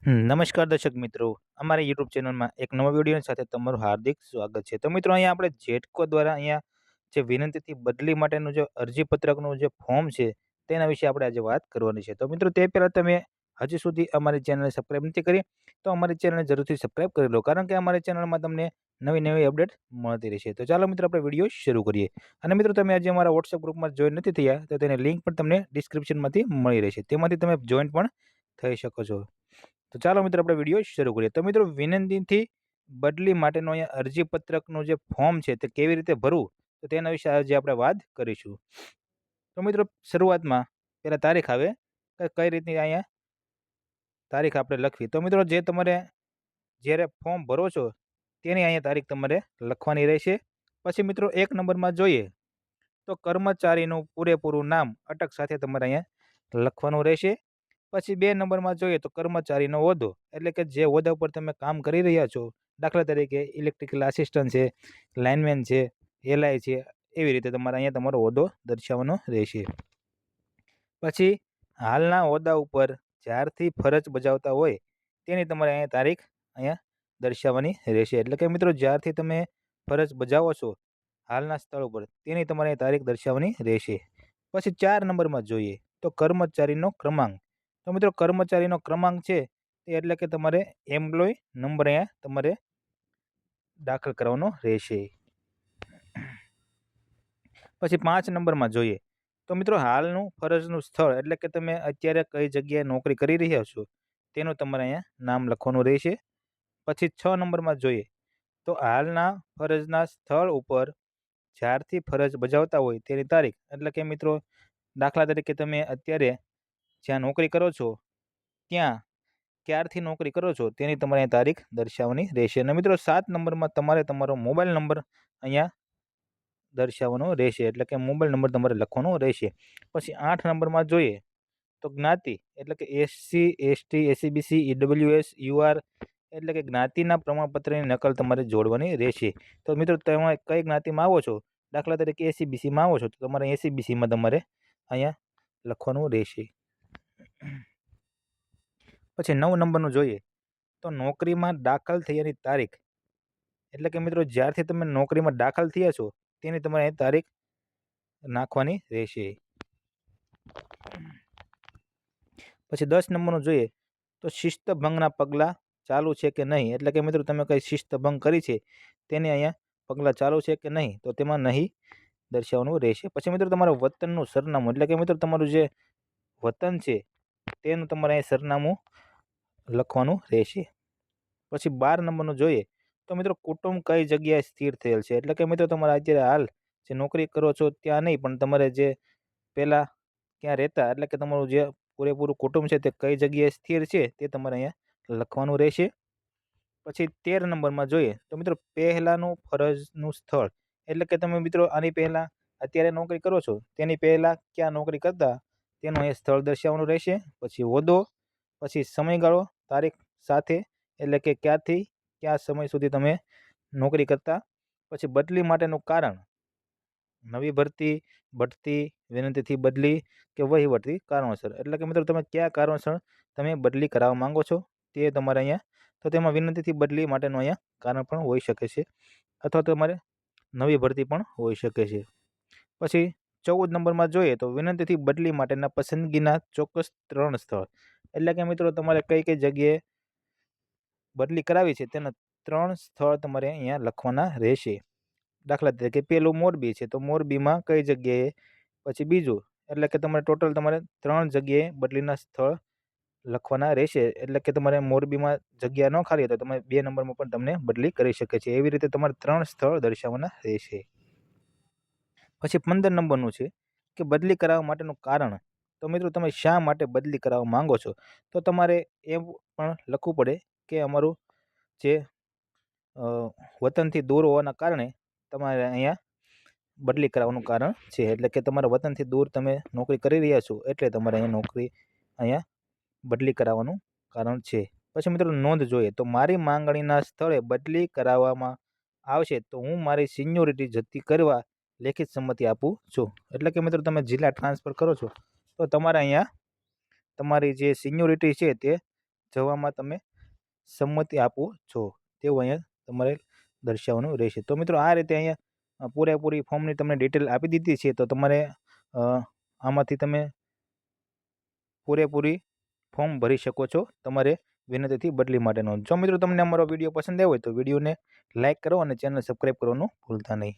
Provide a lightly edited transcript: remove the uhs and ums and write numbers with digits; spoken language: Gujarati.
નમસ્કાર દર્શક મિત્રો, અમારી યુટ્યુબ ચેનલમાં એક નવા વિડીયો સાથે તમારું હાર્દિક સ્વાગત છે. તો મિત્રો, અહીંયા આપણે જેટકો દ્વારા અહીંયા જે વિનંતીથી બદલી માટેનું જે અરજીપત્રકનું જે ફોર્મ છે તેના વિશે આપણે આજે વાત કરવાની છે. તો મિત્રો, તે પહેલાં તમે હજી સુધી અમારી ચેનલને સબસ્ક્રાઈબ નથી કરી તો અમારી ચેનલને જરૂરથી સબસ્ક્રાઈબ કરી લો, કારણ કે અમારી ચેનલમાં તમને નવી નવી અપડેટ મળતી રહેશે. તો ચાલો મિત્રો, આપણે વિડીયો શરૂ કરીએ. અને મિત્રો, તમે આજે અમારા વોટ્સએપ ગ્રુપમાં જોઈન નથી થયા તો તેની લિંક પણ તમને ડિસ્ક્રિપ્શનમાંથી મળી રહેશે, તેમાંથી તમે જોઈન પણ થઈ શકો છો. તો ચાલો મિત્રો, આપણે વિડીયો શરૂ કરીએ. તો મિત્રો, વિનંતીથી બદલી માટેનો અહીંયા અરજીપત્રકનું જે ફોર્મ છે તે કેવી રીતે ભરવું તો તેના વિશે આજે આપણે વાત કરીશું. તો મિત્રો, શરૂઆતમાં પહેલાં તારીખ આવે કે કઈ રીતની અહીંયા તારીખ આપણે લખવી. તો મિત્રો, જે તમારે જ્યારે ફોર્મ ભરો છો તેની અહીંયા તારીખ તમારે લખવાની રહેશે. પછી મિત્રો, 1 નંબરમાં જોઈએ તો કર્મચારીનું પૂરેપૂરું નામ અટક સાથે તમારે અહીંયા લખવાનું રહેશે. પછી 2 નંબરમાં જોઈએ તો કર્મચારીનો હોદ્દો, એટલે કે જે હોદ્દા ઉપર તમે કામ કરી રહ્યા છો, દાખલા તરીકે ઇલેક્ટ્રિકલ આસિસ્ટન્ટ છે, લાઇનમેન છે, એલઆઈ છે, એવી રીતે તમારે અહીંયા તમારો હોદ્દો દર્શાવવાનો રહેશે. પછી હાલના હોદ્દા ઉપર જ્યારથી ફરજ બજાવતા હોય તેની તમારે અહીંયા તારીખ અહીંયા દર્શાવવાની રહેશે. એટલે કે મિત્રો, જ્યારથી તમે ફરજ બજાવો છો હાલના સ્થળ ઉપર તેની તમારે તારીખ દર્શાવવાની રહેશે. પછી 4 નંબરમાં જોઈએ તો કર્મચારીનો ક્રમાંક. તો મિત્રો, કર્મચારીનો ક્રમાંક છે તે એટલે કે તમારે એમ્પ્લોય નંબર અહીંયા તમારે દાખલ કરવાનો રહેશે. પછી 5 નંબરમાં જોઈએ તો મિત્રો, હાલનું ફરજનું સ્થળ એટલે કે તમે અત્યારે કઈ જગ્યાએ નોકરી કરી રહ્યા છો તેનું તમારે અહીંયા નામ લખવાનું રહેશે. પછી 6 નંબરમાં જોઈએ તો હાલના ફરજના સ્થળ ઉપર જ્યારથી ફરજ બજાવતા હોય તેની તારીખ, એટલે કે મિત્રો, દાખલા તરીકે તમે અત્યારે જ્યાં નોકરી કરો છો ત્યાં ક્યારથી નોકરી કરો છો તેની તમારે તારીખ દર્શાવવાની રહેશે. અને મિત્રો, 7 નંબરમાં તમારે તમારો મોબાઈલ નંબર અહીંયા દર્શાવવાનો રહેશે, એટલે કે મોબાઈલ નંબર તમારે લખવાનો રહેશે. પછી 8 નંબરમાં જોઈએ તો જ્ઞાતિ, એટલે કે SC, ST, SEBC, EWS, UR, એટલે કે જ્ઞાતિના પ્રમાણપત્રની નકલ તમારે જોડવાની રહેશે. તો મિત્રો, તમે કઈ જ્ઞાતિમાં આવો છો, દાખલા તરીકે એસીબીસીમાં આવો છો તો તમારે એસીબીસીમાં તમારે અહીંયા લખવાનું રહેશે. પછી 9 નંબરનું જોઈએ તો નોકરીમાં દાખલ થયાની તારીખ, એટલે કે મિત્રો, જ્યારથી તમે નોકરીમાં દાખલ થયા છો તેની તમારે અહીં તારીખ નાખવાની રહેશે. પછી 10 નંબરનું જોઈએ તો શિસ્તભંગના પગલાં ચાલુ છે કે નહીં, એટલે કે મિત્રો, તમે કઈ શિસ્તભંગ કરી છે તેની અહીંયા પગલાં ચાલુ છે કે નહીં તો તેમાં નહીં દર્શાવવાનું રહેશે. પછી મિત્રો, તમારું વતનનું સરનામું, એટલે કે મિત્રો, તમારું જે વતન છે તેનું તમારે અહીં સરનામું લખવાનું રહેશે. પછી 12 નંબરનું જોઈએ તો મિત્રો, કુટુંબ કઈ જગ્યાએ સ્થિર થયેલ છે, એટલે કે મિત્રો, તમારે અત્યારે હાલ જે નોકરી કરો છો ત્યાં નહીં, પણ તમારે જે પહેલાં ક્યાં રહેતા, એટલે કે તમારું જે પૂરેપૂરું કુટુંબ છે તે કઈ જગ્યાએ સ્થિર છે તે તમારે અહીંયા લખવાનું રહેશે. પછી 13 નંબરમાં જોઈએ તો મિત્રો, પહેલાંનું ફરજનું સ્થળ, એટલે કે તમે મિત્રો આની પહેલાં અત્યારે નોકરી કરો છો તેની પહેલાં ક્યાં નોકરી કરતા તેનું અહીંયા સ્થળ દર્શાવવાનું રહેશે. પછી હોદ્દો, પછી સમયગાળો તારીખ સાથે, એટલે કે ક્યાંથી કયા સમય સુધી તમે નોકરી કરતા. પછી બદલી માટેનું કારણ, નવી ભરતી, બઢતી, વિનંતીથી બદલી કે વહીવટી કારણોસર, એટલે કે મિત્રો, તમે કયા કારણોસર તમે બદલી કરાવવા માંગો છો તે તમારે અહીંયા, તો તેમાં વિનંતીથી બદલી માટેનું અહીંયા કારણ પણ હોઈ શકે છે, અથવા તો તમારે નવી ભરતી પણ હોઈ શકે છે. પછી 14 નંબરમાં જોઈએ તો વિનંતીથી બદલી માટેના પસંદગીના ચોક્કસ 3 સ્થળ, એટલે કે મિત્રો, તમારે કઈ કઈ જગ્યાએ બદલી કરાવી છે તેના 3 સ્થળ તમારે અહીંયા લખવાના રહેશે. દાખલા તરીકે પહેલું મોરબી છે તો મોરબીમાં કઈ જગ્યાએ, પછી બીજું, એટલે કે તમારે ટોટલ તમારે 3 જગ્યાએ બદલીના સ્થળ લખવાના રહેશે. એટલે કે તમારે મોરબીમાં જગ્યા ન ખાલી તો તમે 2 નંબરમાં પણ તમને બદલી કરી શકે છે. એવી રીતે તમારે 3 સ્થળ દર્શાવવાના રહેશે. પછી 15 નંબરનું છે કે બદલી કરાવવા માટેનું કારણ. તો મિત્રો, તમે શા માટે બદલી કરાવવા માંગો છો, તો તમારે એમ પણ લખવું પડે કે અમારું જે વતનથી દૂર હોવાના કારણે તમારે અહીંયા બદલી કરાવવાનું કારણ છે, એટલે કે તમારા વતનથી દૂર તમે નોકરી કરી રહ્યા છો એટલે તમારે અહીંયા નોકરી અહીંયા બદલી કરાવવાનું કારણ છે. પછી મિત્રો, નોંધ જોઈએ તો મારી માંગણીના સ્થળે બદલી કરાવવામાં આવશે તો હું મારી સિન્યોરિટી જતી કરવા લેખિત સંમતિ આપું છું. એટલે કે મિત્રો, તમે જિલ્લા ટ્રાન્સફર કરો છો તો તમારે અહીંયા તમારી જે સિન્યોરિટી છે તે જવામાં તમે સંમતિ આપો છો તેવું અહીંયા તમારે દર્શાવવાનું રહેશે. તો મિત્રો આ રીતે અહીંયા પૂરેપૂરી ફોર્મની તમને ડિટેલ આપી દીધી છે. તો તમારે આમાંથી તમે પૂરેપૂરી ફોર્મ ભરી શકો છો તમારે વિનંતીથી બદલી માટેનો. જો મિત્રો તમને અમારો વિડીયો પસંદ આવ્યો હોય તો વિડીયોને લાઇક કરો અને ચેનલ સબસ્ક્રાઈબ કરવાનું ભૂલતા નહીં.